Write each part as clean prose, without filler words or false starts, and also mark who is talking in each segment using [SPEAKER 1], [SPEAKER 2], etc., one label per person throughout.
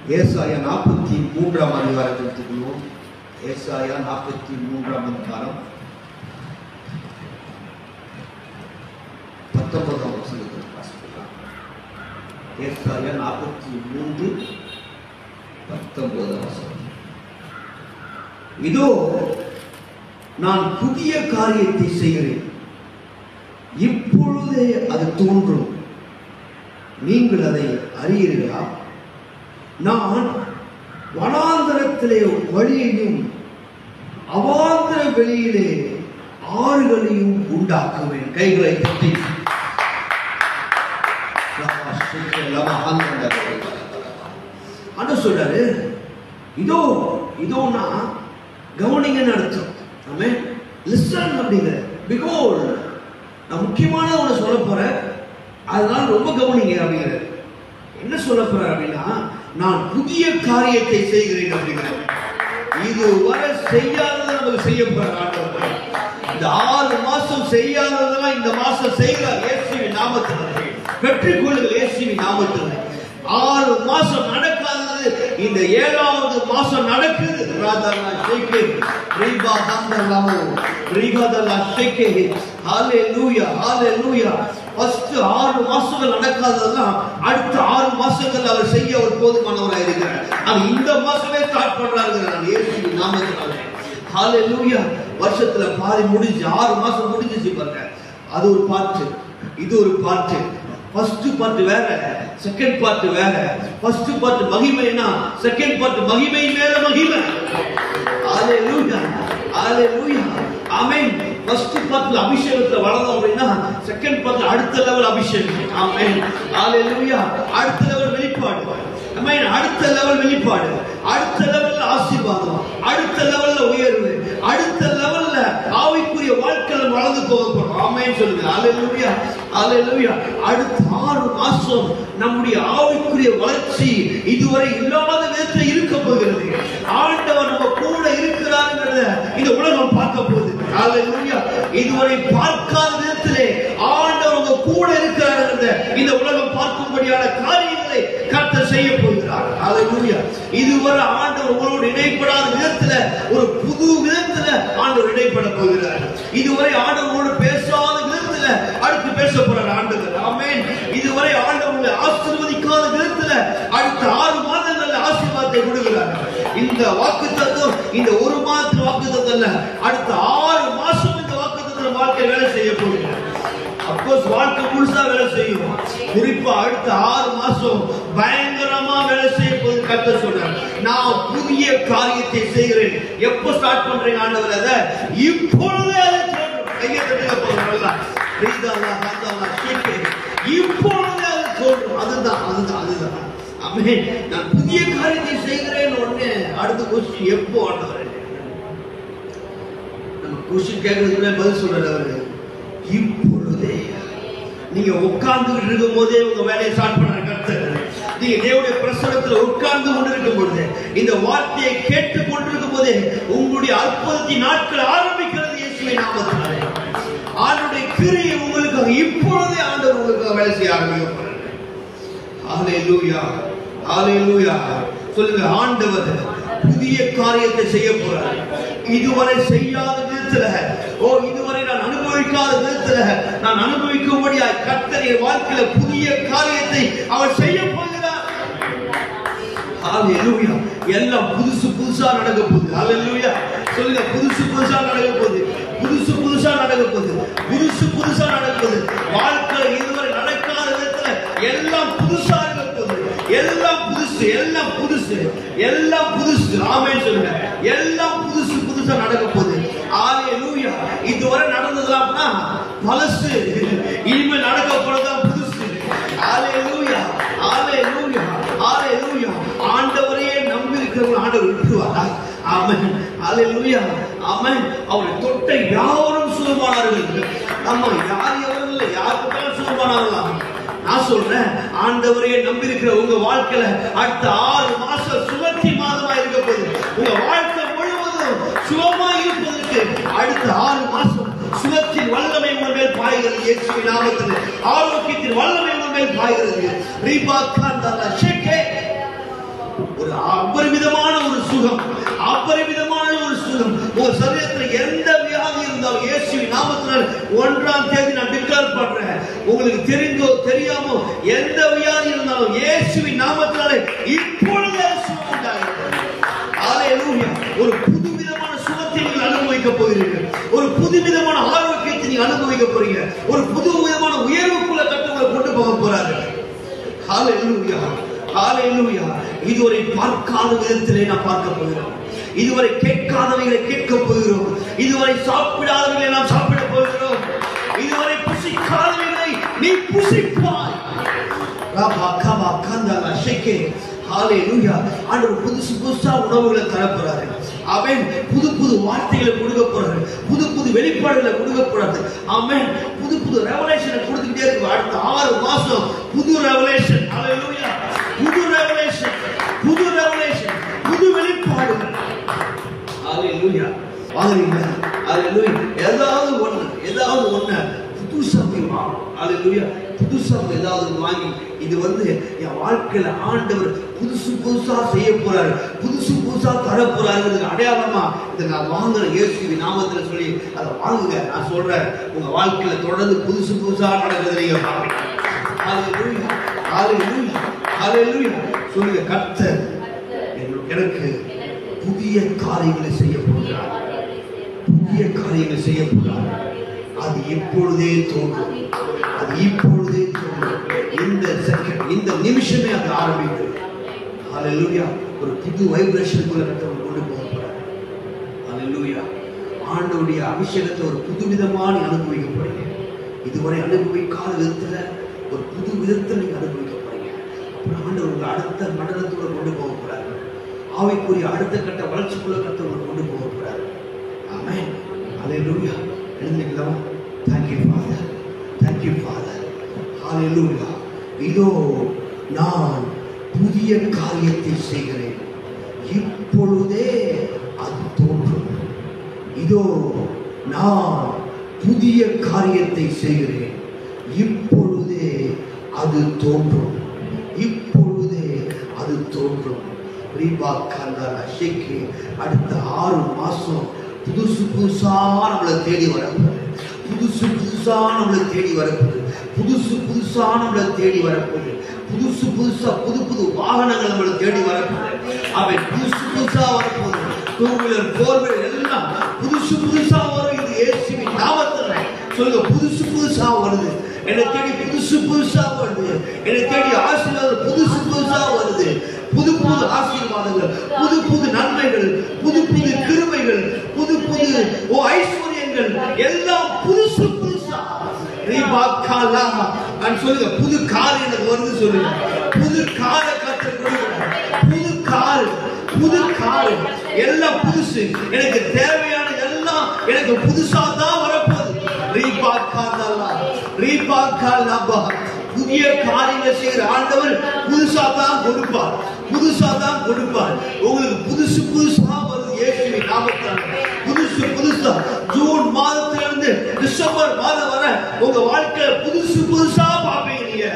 [SPEAKER 1] ஏசாயா 43ஆம் அதிகாரத்தை எடுத்துக்கணும். ஏசாயா 43ஆம் அதிகாரம் 19ஆம் வசனத்தை வாசிக்கலாம். ஏசாயா 43:19 வசனம். இதோ நான் புதிய காரியத்தை செய்கிறேன், இப்பொழுதே அது தோன்றும், நீங்கள் அதை அறியீர்களா? நான் வனாந்தரத்திலே வழியையும் அவாந்தர வெளியிலே ஆறுகளையும் உண்டாக்குவேன். கைகளை தட்டி அண்ணா சொல்றாரு, இதோ இதோனா கவனிங்கன்னு அர்த்தம். ஆமென். லிசன் அப்படிங்கிற பிகோல்ட். நான் முக்கியமான ஒன்று சொல்ல போறேன், அதனால ரொம்ப கவனிங்க அப்படிங்கிற. என்ன சொல்ல போறேன் அப்படின்னா, நான் புதிய காரியத்தை செய்கிறேன் அப்படிங்கிறேன். இதுவரை செய்யாததை நமக்கு செய்ய போற. இந்த 6 மாசம் செய்யாததெல்லாம் இந்த மாசம் செய்கிறார். இயேசுவின் நாமத்தில் பெற்றுக்கொள்ளுங்கள். இயேசுவின் நாமத்தில் 6 மாசம் நடக்காதது இந்த 7வது மாசம் நடக்குது. ராதாலா ஷேக்கே ரீபா ஹந்தலாமோ ரீகாதலா ஷேக்கே. ஹalleluya ஹalleluya. ஃபர்ஸ்ட் 6 மாசங்கள் நடக்காததெல்லாம் அடுத்த 6 மாசங்கள் அவர் செய்ய ஒரு போதுமானவராக இருக்கிறார். நான் இந்த மாசமே ஸ்டார்ட் பண்றாங்க. நான் இயேசுவின் நாமத்தினால ஹalleluya. வருஷத்துல பாதி முடிஞ்சு 6 மாசம் முடிஞ்சிச்சு பாருங்க. அது ஒரு பார்ட், இது ஒரு பார்ட். ஃபர்ஸ்ட் பார்ட் வேற, செகண்ட் பார்ட் வேற. ஃபர்ஸ்ட் பார்ட் மகிமைனா, செகண்ட் பார்ட் மகிமை மேல மகிமை. ஹalleluya ஹalleluya ஆமென். ஃபர்ஸ்ட் பார்ட்ல அபிஷேகத்துல வளர்ந்தோம் அப்படின்னா செகண்ட் பார்ட்ல அடுத்த லெவல் அபிஷேகம். ஆமென் ஹalleluya. அடுத்த லெவல் வெளிப்பாடு. ஆமென். அடுத்த லெவல் வெளிப்பாடு, அடுத்த லெவல்ல ஆசீர்வாதம், அடுத்த லெவல்ல உயர்வு, அடுத்த லெவல்ல ஆவிக்குரிய வாழ்க்கையில வளர்ந்து போக போறோம். ஆமென் சொல்லுங்க. ஹalleluya ஹalleluya. அடுத்த 6 மாசம் நம்முடைய ஆவிக்குரிய வளர்ச்சி இதுவரை இல்லாத விதத்தில் இருக்க போகிறது. ஆண்டவர் நம்ம கூட இருக்கிறார்ங்கறத இந்த உலகம் பார்க்க போகுது. ஹalleluya. இதுவரை பார்க்காத விதத்திலே ஆண்டவர் உங்க கூட இருக்கிறார்ங்கறத இந்த உலகம் பார்க்கும்படியான காரியங்களை கர்த்தர் செய்ய போகிறார். ஹalleluya. இதுவரை ஆண்டவர் உங்களோடு இணைப்படாத விதத்துல ஒரு புது விதத்துல ஆண்டவர் இணைப்பட போகிறார். இதுவரை ஆண்டவரோடு பேசாத விதத்துல அடுத்து பேச போறார் ஆண்டவர். ஆமென். இதுவரை ஆண்டவரை ஆசீர்வதிக்காத விதத்துல அடுத்த 6 மாதங்கள்ல ஆசீர்வாதத்தை கொடுக்கிறார். இந்த வாக்குத்தத்தம் இந்த 1 மாதத்துல வாக்குத்தத்தம் இல்ல, அடுத்த 6 மாசம் இந்த வாக்குத்தத்தம் வாழ்க்கை வேலை செய்ய போகிறார். அப்கோர்ஸ் வாழ்க்கை முழுசா வேலை செய்யும். குறிப்பா அடுத்த 6 மாசம் பயங்கரமா வேலை செய்ய போது கர்த்தர் சொல்றார். நான் புதிய காரியத்தை செய்கிறேன். எப்போ ஸ்டார்ட் பண்றீங்க ஆண்டவர்? அதை இப்பொழுதே அதை தோன்றும். கையை தட்டுங்க போதும். ரீதாலா ஹந்தாலா ஷேக்கே. இப்பொழுதே அது தோன்றும். அதுதான் அதுதான் அதுதான். ஆமென். நான் புதிய காரியத்தை செய்கிறேன். உடனே அடுத்த கொஸ்டின், எப்போ ஆண்டவர்? நம்ம கொஸ்டின் கேட்கறதுக்குள்ள பதில் சொல்றாரு அவரு. இப்பொழுதே. நீங்க உட்கார்ந்துகிட்டு இருக்கும் போதே உங்க வேலையை ஸ்டார்ட் பண்ற கர்த்தர். நீங்க தேவனுடைய பிரசன்னத்துல உட்கார்ந்து கொண்டிருக்கும் பொழுது, இந்த வார்த்தையை கேட்டுக் கொண்டிருக்கும் போதே உங்களுடைய அற்புதத்தின் நாட்கள் ஆரம்பிக்கிறது. இயேசுவின் நாமத்தினாலே ஆண்டவருடைய கிரியை உங்களுக்கு இப்பொழுதே ஆண்டவர் உங்களுக்கு வேலை செய்ய ஆரம்பிக்கிறார். ஹalleluya ஹalleluya சொல்லுங்க. ஆண்டவர் புதிய காரியத்தை செய்ய போறார். இதுவரை செய்யாத விதத்துல, இதுவரை நான் அனுபவிக்காத விதத்துல நான் அனுபவிக்கும்படியாய் கர்த்தர் என் வாழ்க்கையில புதிய காரியத்தை அவர் செய்ய போகிறார். ஹalleluya. எல்லாம் புதுசு புதுசா நடக்க போகுது. ஹalleluya சொல்லுங்க. புதுசு புதுசா நடக்க போகுது. புதுசு புதுசா நடக்க போகுது. புதுசு புதுசா நடக்க போகுது. வாழ்க்கையில இதுவரை நடக்காத விதத்துல எல்லாம் புதுசா இருக்க போகுது. எல்லாம் புதுசு, எல்லாம் புதுசு, எல்லாம் புதுசு. ஆமென் சொல்லுங்க. எல்லாம் புதுசு புதுசா நடக்க போகுது. ஹalleluya. இதுவரை நடந்ததுலாம்னா பழசு, இனிமேல் நடக்க போறதுதான் புதுசு. ஹalleluya ஹalleluya ஹalleluya. ஆண்டவரையே நம்பி இருக்கிறவங்க ஆண்டவர் விட்டுருவாரா? ஆமென் ஹalleluya ஆமென். அவரை தொட்ட யாவரும் சுகமானார்கள். நம்ம யாரையும் யாருக்கும் சுகமானார்களாம். நான் சொல்றேன், ஆண்டவரையே நம்பி இருக்கிற உங்க வாழ்க்கையில அடுத்த 6 மாசம் சுழற்சி மாதமா இருக்க போகுது. உங்க வாழ்க்கை முழுவதும் சுகமா இருப்பதற்கு அடுத்த 6 மாசம் சுகத்தின் வல்லமை உங்கள் மேல் பாய்கிறது. இயேசுவின் நாமத்தில் ஆரோக்கியத்தின் வல்லமை உங்கள் மேல் பாய்கிறது. ரீபா காந்தலா ஷேக்கே. 1ஆம் தேதி நான் டிக்ளேர் பண்றேன். உங்களுக்கு தெரிந்தோ தெரியாமோ எந்த வியாதி இருந்தாலும் இயேசுவின் நாமத்தினாலே இப்பொழுதே சுகம் உண்டாகிறது. ஹalleluya. ஒரு புதுவிதமான சுகத்தை நீங்கள் அனுபவிக்க போகிறீர்கள். ஒரு புதுவிதமான ஆரோக்கியத்தை நீங்க அனுபவிக்க போறீங்க. ஒரு புதுவிதமான உயர்வுக்குள்ள கட்டங்களை கொண்டு போக போறாரு. ஹalleluya. ஹalleluya. இதுவரை பார்க்காத விதத்திலே நான் பார்க்க போகிறோம். இதுவரை கேட்காதவைகளை கேட்க போகிறோம். இதுவரை சாப்பிடாதவைகளை நாம் சாப்பிட போகிறோம். இதுவரை புசிக்காதவைகளை நீ புசிப்பாய். ராபா கபா கந்தலா ஷேகே. ஹalleluya. ஆண்டவர் புதுசு புதுசா உணவுகளை தரப்போறாரு. ஆமென். புது புது வார்த்தைகளை கொடுக்க போறாரு. புது புது வெளிப்பாடுகளை கொடுக்க போறாரு. ஆமென். புது புது ரெவலேஷனை கொடுத்துட்டே இருக்கு. அடுத்த 6 மாசம் புது ரெவலேஷன். ஹalleluya. புது ரெவலேஷன், புது ரெவலேஷன், புது வெளிப்பாடுகள். ஹalleluya. வாங்குறீங்களா? ஹalleluya. ஏதாவது ஒண்ணு புதுசா வாங்க. ஹalleluya. புதுசா ஏதாவது வாங்கி இது என் வாழ்க்கையில ஆண்டவர் புதுசு புதுசா செய்ய போறாரு, புதுசு புதுசா தர போறாரு அடையாளமா இதை நான் வாங்குறேன் இயேசுவின் நாமத்துல சொல்லி அதை வாங்குங்க. நான் சொல்றேன், உங்க வாழ்க்கையில தொடர்ந்து புதுசு புதுசா நடக்குது. நீங்க ஹalleluya. ஹalleluya. ஹalleluya. சொல்லுங்க, கர்த்தர் எனக்கு புதிய காரியங்களை செய்ய போகிறார். புதிய காரியங்களை செய்ய போகிறார். அது இப்பொழுதே தோன்றும். அது இப்பொழுதே தோன்றும். இந்த நிமிஷமே அது ஆரம்பிக்கும். ஹalleluya. ஒரு புது வைப்ரேஷனுக்குள்ள கர்த்தர் கொண்டு போகிறார். ஹalleluya. ஆண்டவருடைய அபிஷேகத்தை ஒரு புது விதமான அனுபவிக்க போறீங்க. இதுவரை அனுபவிக்காத விதத்துல ஒரு புது விதத்தில் நீங்க அனுபவிக்க போறீங்க. அப்புறம் ஆண்டவர் உங்க அடுத்த மண்டலத்தோட கொண்டு போக போறாரு. ஆவிக்குரிய அடுத்த கட்ட வளர்ச்சிக்குள்ள கர்த்தர் கொண்டு போக போறாரு. ஆமென். ஹalleluya. எழுந்திருக்கலாம். Thank you Father. Thank you Father. Hallelujah. இதோ நான் புதிய காரியத்தை செய்கிறேன், இப்பொழுதே அது தோன்றும். இதோ நான் புதிய காரியத்தை செய்கிறேன், இப்பொழுதே அது தோன்றும். இப்பொழுதே அது தோன்றும். அடுத்த 6 மாசம் புதுசு புதுசா நம்மளை தேடி வரப்போகுது. புதுசு புதுசா நம்மளை தேடி வரப்போகுது. புதுசு புதுசா நம்மளை தேடி வரப்போகுது. புதுசு புதுசா புது புது வாகனங்கள் நம்மளை தேடி வரப்போகுது. அவை புதுசு புதுசா வரப்போகுது. 2 வீலர் 4 வீலர் எல்லாம் புதுசு புதுசா வரும். இது இயேசுவின் நாமத்துல சொல்லுங்க, புதுசு புதுசா வருது. என்னை தேடி புதுசு புதுசா வருது. என்னை தேடி ஆசீர்வாதம் புதுசு புதுசா வருது. புது புது ஆசீர்வாதங்கள், புது புது நன்மைகள், புது புது கிருபைகள், புது புது ஐஸ்வர்யங்கள் எல்லாம் புதுசு புதுசா. சொல்லுங்க, புது கார் எனக்கு வருது. சொல்லுங்க, புது கார கர்த்தர் கொடுக்கிறார். புது கார், புது கார் எல்லாம் புதுசு. எனக்கு தேவையான எல்லாம் எனக்கு புதுசா தான் வரப்போகுது. புதிய காரியங்களை செய்கிற ஆண்டவர் புதுசா தான் கொடுப்பார். புதுசா தான் கொடுப்பார். உங்களுக்கு புதுசு புதுசா வருது இயேசுவின் நாமத்தால். புதுசு புதுசா ஜூன் மாதத்திலிருந்து டிசம்பர் மாதம் வரை உங்க வாழ்க்கையில புதுசு புதுசா பாப்பீங்க. நீங்க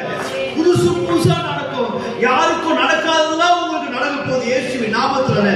[SPEAKER 1] புதுசு புதுசா நடக்கும். யாருக்கும் நடக்காததுதான் உங்களுக்கு நடக்க போகுது இயேசுவின் நாமத்தினால.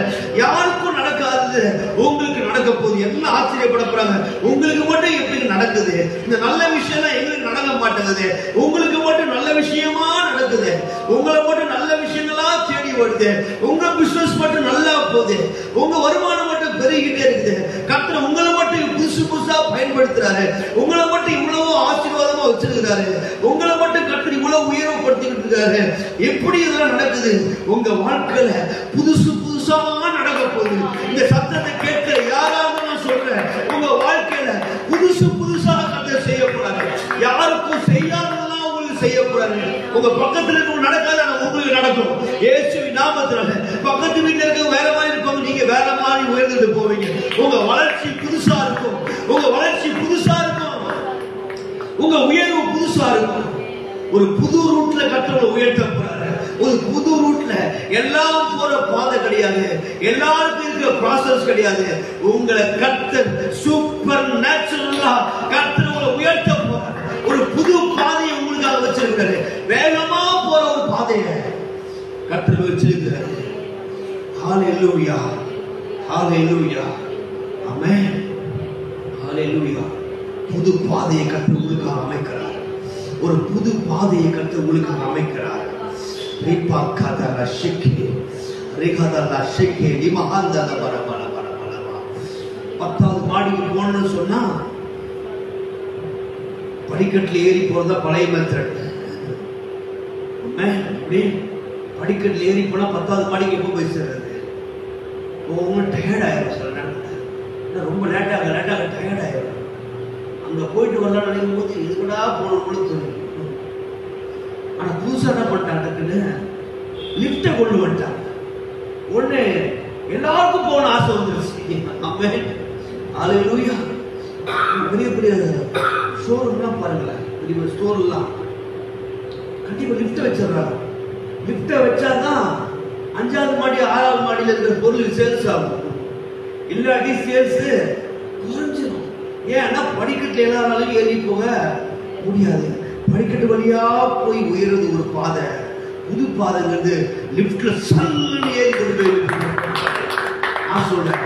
[SPEAKER 1] யாருக்கும் நடக்காதது உங்களுக்கு நடக்க போகுது. எல்லாம் ஆச்சரியப்பட போறாங்க. உங்களுக்கு மட்டும் எப்படி நடக்குது? இந்த நல்ல விஷயம் எல்லாம் எங்களுக்கு நடக்க மாட்டேங்குது. உங்களுக்கு மட்டும் நல்ல விஷயமா நடக்குது. உங்களை மட்டும் நல்ல விஷயங்களா தேடி வருது. உங்க பிசினஸ் மட்டும் நல்லா போகுது. உங்க வருமானம் மட்டும் பெருகிட்டே இருக்குது. கர்த்தர் உங்களை மட்டும் புதுசு புதுசா பயன்படுத்துறாரு. உங்களை மட்டும் இவ்வளவு ஆசீர்வாதமா வச்சிருக்கிறாரு. உங்களை மட்டும் கர்த்தர் இவ்வளவு உயர்வுபடுத்திட்டு இருக்காரு. எப்படி இதெல்லாம் நடக்குது? உங்க வாழ்க்கையில புதுசு புதுசா நடக்க போகுது. இந்த சத்தத்தை கேட்கிற யாராவது நான் சொல்றேன், உங்க வாழ்க்கையில புதுசு புதுசா கர்த்தர் செய்ய போறாரு. யாருக்கும் செய்யாததெல்லாம் உங்களுக்கு செய்ய போறாரு. உங்க பக்கத்துல இருக்க நடக்காத உங்களுக்கு நடக்கும் இயேசுவின் நாமத்தினால. பக்கத்து வீட்டுல இருக்க வேற மாதிரி இருக்கும், நீங்க வேற மாதிரி உயர்ந்துட்டு போவீங்க. உங்க வளர்ச்சி புதுசா இருக்கும். உங்க வளர்ச்சி புதுசா இருக்கும். உங்க உயர்வு புதுசா இருக்கும். ஒரு புது ரூட்ல கர்த்தர் உயர்த்த போறாரு. ஒரு புது ரூட்ல எல்லாம் போற பாதை கிடையாது. எல்லாருக்கும் இருக்கிற ப்ராசஸ் கிடையாது. உங்களை கர்த்தர் சூப்பர் நேச்சுரலா கர்த்தர் உங்களை உயர்த்த போறாரு. ஒரு புது பாதையை உங்களுக்காக வச்சிருக்காரு. வேகமா போற ஒரு பாதையை கர்த்தர் வச்சிருக்கிறாரு. ஹalleluya, ஹalleluya, ஆமென், ஹalleluya. புது பாதையை கற்று உங்களுக்காக அமைக்கிறார். ஒரு புது பாதையை கற்று உங்களுக்காக அமைக்கிறார். பத்தாவது மாடிக்கு போனோம்னு சொன்னா படிக்கட்டில் ஏறி போறதா பழைய மெத்தட். படிக்கட்டில் ஏறி போனா 10வது மாடிக்கு எப்போ போய் சேர்றது? டயர்ட் ஆயிரும். சில நேரத்தில் ரொம்ப லேட்டாக டயர்ட் ஆயிரும். அங்க போயிட்டு வரலாம் நினைக்கும் போது இதுக்கடா போன கூட தோணும். ஆனா புதுசா என்ன பண்ணிட்டாங்க, லிப்டை கொண்டு வந்துட்டாங்க. உடனே எல்லாருக்கும் போன ஆசை வந்துருச்சு. அல்லேலூயா. பெரிய பெரிய ஷோரூம்லாம் பாருங்களேன், பெரிய பெரிய ஸ்டோர் எல்லாம் கண்டிப்பா லிப்ட் வச்சிடறாங்க. லிப்டை வச்சாதான் 5வது மாடி 6வது மாடியில் இருக்கிற பொருள் சேல்ஸ் ஆகும். இல்லாட்டி சேல்ஸ் குறைஞ்சிடும். ஏன்னா படிக்கட்டு எல்லாராலும் ஏறி போக முடியாது. படிக்கட்டு வழியா போய் உயர்றது ஒரு பாதை. புது பாதைங்கிறது லிப்ட்ல சல்லுன்னு ஏறி கொண்டு போய் நான் சொல்றேன்.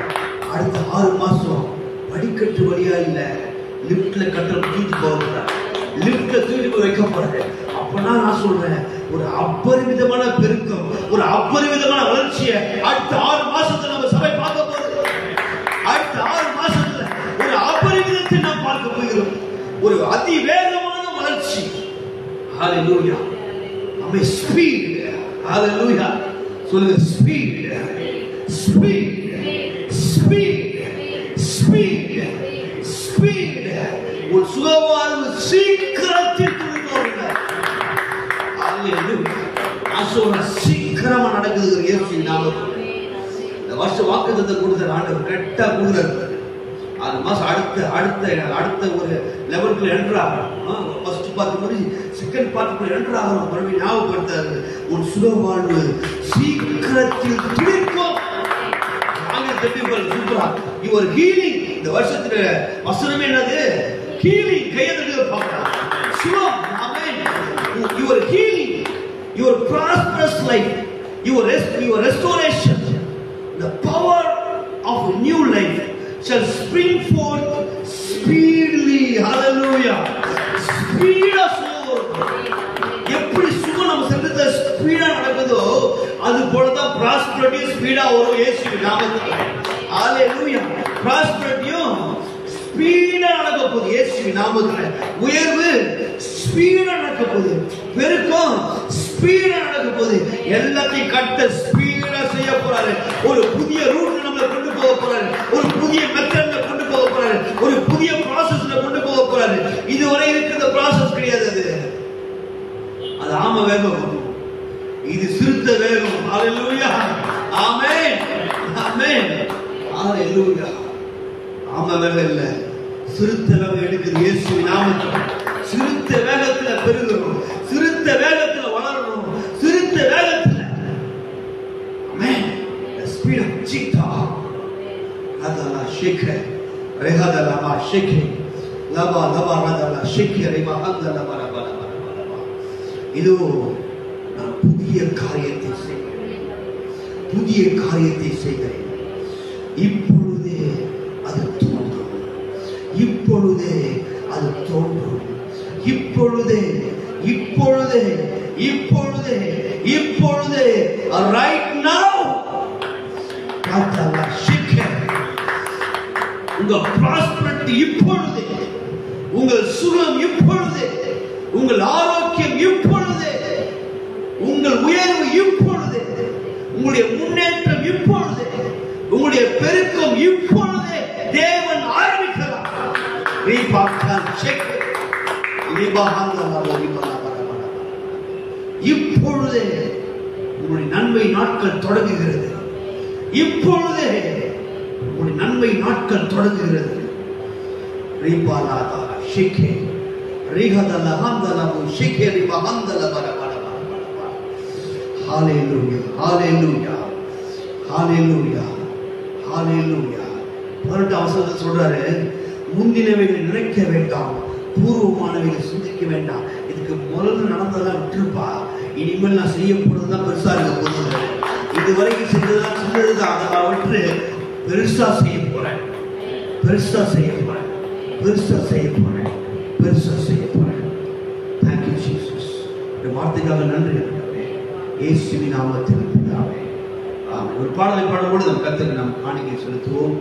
[SPEAKER 1] அடுத்த 6 மாசம் படிக்கட்டு வழியா இல்ல, லிப்ட்ல கட்டளை தூக்கி போக, லிப்ட்ல தூக்கி போய் வைக்க போறேன். அப்பனா நான் சொல்றேன், ஒரு அபரிமிதமான பெருக்கம், ஒரு அபரிமிதமான வளர்ச்சியை அடுத்த 6 மாசத்துல நம்ம சபை பார்க்க போறது. அடுத்த 6 மாசத்துல ஒரு அபரிமிதத்தை நாம் பார்க்க போகிறோம். ஒரு அதிவேகமான வளர்ச்சி. ஹalleluya. அமே ஸ்பீட். ஹalleluya. சொல்லுங்க speed. Speed. Speed. Speed. Speed. ஒரு சுகவாழ்வு சீக்கிரத்தில் துணிந்தோங்க. ஹalleluya. அசோர சீக்கிரமா நடக்குது இயேசுவின் நாமத்தில். இந்த வருஷம் வாக்குத்தத்தம் கொடுத்த ஆண்டவர் கரெக்டா கொடுக்கிறார். 6 மாசம் அடுத்த ஒரு லெவலுக்கு என்டர் ஆகணும். ஃபர்ஸ்ட் பார்ட் முடிஞ்சு செகண்ட் பார்ட்டுக்குள்ள என்டர் ஆகணும். மறுபடியும் ஞாபகப்படுத்தாரு, ஒரு சுகவாழ்வு சீக்கிரத்தில் துடிக்கும். சூப்பரா யுவர் ஹீலிங். இந்த வருஷத்துல வசனமே என்னது? ஹீலிங். கையெழுத்து பார்க்கலாம். சுகம். ஆமென். Your healing, your prosperous life, your restoration, the power of a new life shall spring forth speedily. Hallelujah. Speed of Lord. எப்படி சுகம் நம்ம சரீரத்துல ஸ்பீடா நடக்குதோ அது போலதான் ப்ராஸ்பரிட்டி ஸ்பீடா வரும் இயேசுவின் நாமத்தில். ஹalleluya. ப்ராஸ்பரிட்டியும் ஸ்பீடா நடக்க போகுது இயேசுவின் நாமத்தில். உயர்வு ஸ்பீடா நடக்க போகுது. பெருக்கம் ஸ்பீடா நடக்க போகுது. எல்லாத்தையும் கட்ட ஸ்பீடா செய்ய போறாரு. ஒரு புதிய ரூட் நம்மளை கொண்டு போக போறாரு. ஒரு புதிய மெத்தட்ல கொண்டு போக போறாரு. ஒரு புதிய ப்ராசஸ்ல கொண்டு போக போறாரு. இதுவரை இருக்கிற ப்ராசஸ் கிடையாது. அது ஆம வேகம், இது சிறுத்த வேகம். ஹalleluya. ஆமென். ஆமென். ஹalleluya. ஆம வேகம் இல்ல, சிறுத்த வேகம் எடுக்குது இயேசுவின் நாமத்தில். சிறுத்த வேகத்துல பெருகணும், சிறுத்த வேகத்துல வளரணும், சிறுத்த வேகத்துல. ஆமென். the speed of cheetah. அதல ஷேக் ரஹதல மா ஷேக் லபா லபா ரதல ஷேக் ரிமா ஹதல பர பர பர. இதோ நான் புதிய காரியத்தை செய்கிறேன், புதிய காரியத்தை செய்கிறேன். இப்பொழுதே அது தோன்றும், இப்பொழுதே அது தோன்றும், இப்பொழுதே இப்பொழுதே இப்பொழுதே இப்பொழுதே right now. உங்கள் ப்ராஸ்பரிட்டி இப்பொழுதே, உங்கள் சுகம் இப்பொழுதே, உங்கள் ஆரோக்கியம் இப்பொழுதே, உங்கள் உயர்வு இப்பொழுதே, உங்களுடைய முன்னேற்றம் இப்பொழுதே, உங்களுடைய பெருக்கம் இப்பொழுதே தேவன் ஆரம்பிக்கிறார். இப்பொழுதே உங்களுடைய நன்மை நாட்கள் தொடங்குகிறது. இப்பொழுதே உங்களுடைய நன்மை நாட்கள் தொடங்குகிறது. Hallelujah. Hallelujah. Hallelujah. Hallelujah. பரிசுத்த சொல்றாரு, முந்தினவைகளை நினைக்க வேண்டாம், பூர்வமானவைகளை சிந்திக்க வேண்டாம். இதுக்கு முதல்ல நடந்ததெல்லாம் விட்டுருப்பா, இனிமேல் நான் செய்ய போறதுதான் பெருசா இருக்க போகுது. இதுவரைக்கும் செஞ்சதுதான் சின்னதுதான், அதை விட்டு பெருசா செய்ய போறேன், பெருசா செய்ய போறேன், பெருசா செய்ய போறேன், பெருசா செய்ய போறேன். Thank you Jesus. இந்த வார்த்தைக்காக நன்றி ஆண்டவரே, இயேசுவின் நாமத்தில் பிதாவே. ஒரு பாடலை பாடும்போது நம் கர்த்தருக்கு நாம் காணிக்கை செலுத்துவோம்.